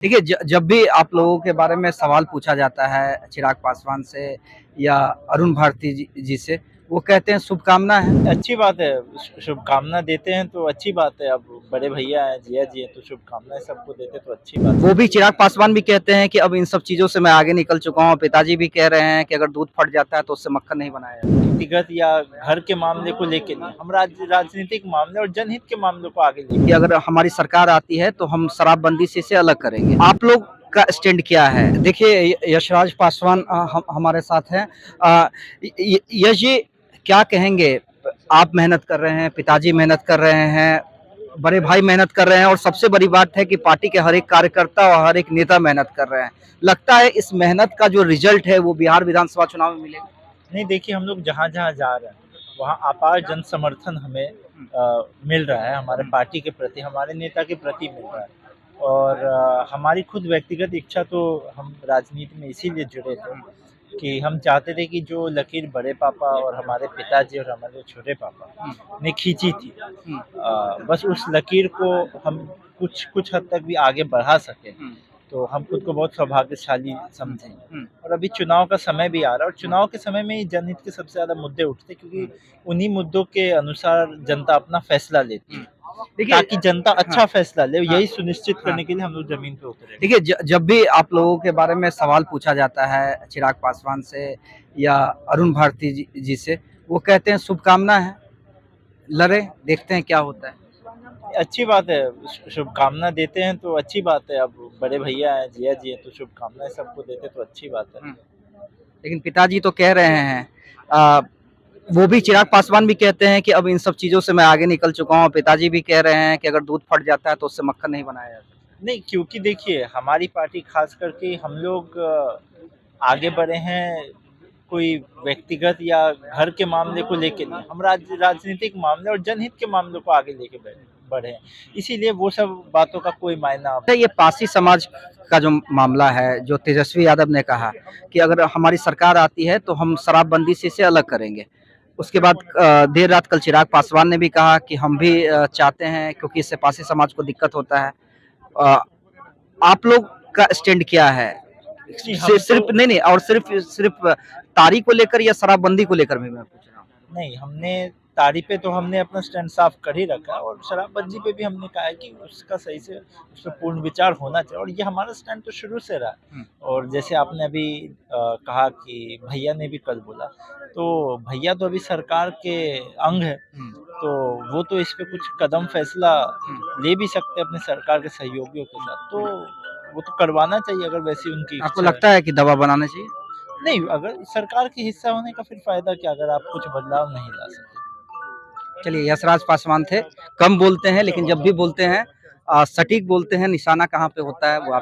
देखिए, जब भी आप लोगों के बारे में सवाल पूछा जाता है चिराग पासवान से या अरुण भारती जी से, वो कहते हैं शुभकामना है। अच्छी बात है, शुभकामना देते हैं तो अच्छी बात है। अब बड़े भैया हैं, जिया जी हैं, तो शुभकामनाएँ सबको देते तो अच्छी बात वो है। भी चिराग पासवान भी कहते हैं कि अब इन सब चीज़ों से मैं आगे निकल चुका हूँ। पिताजी भी कह रहे हैं कि अगर दूध फट जाता है तो उससे मक्खन नहीं बनाया जाता। व्यक्तिगत या घर के मामले को लेके नहीं, हम राजनीतिक मामले और जनहित के मामलों को आगे कि लेके अगर हमारी सरकार आती है तो हम शराबबंदी से इसे अलग करेंगे। आप लोग का स्टैंड क्या है? देखिए, यशराज पासवान हमारे साथ हैं। यश जी, क्या कहेंगे? आप मेहनत कर रहे हैं, पिताजी मेहनत कर रहे हैं, बड़े भाई मेहनत कर रहे हैं और सबसे बड़ी बात है कि पार्टी के हर एक कार्यकर्ता और हर एक नेता मेहनत कर रहे हैं। लगता है इस मेहनत का जो रिजल्ट है वो बिहार विधानसभा चुनाव में मिलेगा? नहीं, देखिए हम लोग जहाँ-जहाँ जा रहे हैं, वहाँ अपार जन समर्थन हमें मिल रहा है, हमारे पार्टी के प्रति, हमारे नेता के प्रति मिल रहा है। और हमारी खुद व्यक्तिगत इच्छा तो हम राजनीति में इसीलिए जुड़े थे कि हम चाहते थे कि जो लकीर बड़े पापा और हमारे पिताजी और हमारे छोटे पापा ने खींची थी, बस उस लकीर को हम कुछ कुछ हद तक भी आगे बढ़ा सकें। तो हम खुद को बहुत सौभाग्यशाली समझें। और अभी चुनाव का समय भी आ रहा है और चुनाव के समय में ही जनहित के सबसे ज़्यादा मुद्दे उठते हैं, क्योंकि उन्हीं मुद्दों के अनुसार जनता अपना फैसला लेती है। देखिए, ताकि जनता अच्छा फैसला ले, हाँ, यही सुनिश्चित हाँ। करने के लिए हम लोग ज़मीन पे उतरे हैं। देखिए, जब भी आप लोगों के बारे में सवाल पूछा जाता है चिराग पासवान से या अरुण भारती जी से, वो कहते हैं शुभकामना है, लड़े, देखते हैं क्या होता है। अच्छी बात है, शुभकामना देते हैं तो अच्छी बात है। अब बड़े भैया हैं, जिया जी हैं, तो शुभकामनाएँ सबको देते तो अच्छी बात है। लेकिन पिताजी तो कह रहे हैं, अ, वो भी चिराग पासवान भी कहते हैं कि अब इन सब चीज़ों से मैं आगे निकल चुका हूँ। पिताजी भी कह रहे हैं कि अगर दूध फट जाता है तो उससे मक्खन नहीं बनाया जाता। नहीं, क्योंकि देखिए हमारी पार्टी ख़ास करके हम लोग आगे बढ़े हैं कोई व्यक्तिगत या घर के मामले को लेके नहीं, हम राजनीतिक मामले और जनहित के मामलों को आगे लेके बढ़े हैं। इसीलिए वो सब बातों का कोई मायना अब अच्छा, ये पासी समाज का जो मामला है, जो तेजस्वी यादव ने कहा कि अगर हमारी सरकार आती है तो हम शराबबंदी से इसे अलग करेंगे। उसके बाद देर रात कल चिराग पासवान ने भी कहा कि हम भी चाहते हैं, क्योंकि इससे पासी समाज को दिक्कत होता है। अ, आप लोग का स्टैंड क्या है? नहीं, हम सिर्फ तो नहीं, नहीं, और सिर्फ सिर्फ तारी को लेकर या शराबबंदी को लेकर भी मैं पूछ रहा हूँ? नहीं, हमने तारी पे तो हमने अपना स्टैंड साफ कर ही रखा है और शराबबंदी पे भी हमने कहा है कि उसका सही से उस पे पूर्ण विचार होना चाहिए और ये हमारा स्टैंड तो शुरू से रहा है। और जैसे आपने अभी कहा कि भैया ने भी कल बोला, तो भैया तो अभी सरकार के अंग है, तो वो तो इस पे कुछ कदम फैसला ले भी सकते हैं अपने सरकार के सहयोगियों के साथ, तो वो तो करवाना चाहिए अगर वैसी उनकी आपको इच्छा है। लगता है कि दवा बनाना चाहिए? नहीं, अगर सरकार के हिस्सा होने का फिर फ़ायदा क्या अगर आप कुछ बदलाव नहीं ला सकते? चलिए, यशराज पासवान थे। कम बोलते हैं लेकिन जब भी बोलते हैं सटीक बोलते हैं, निशाना कहाँ पे होता है वो आप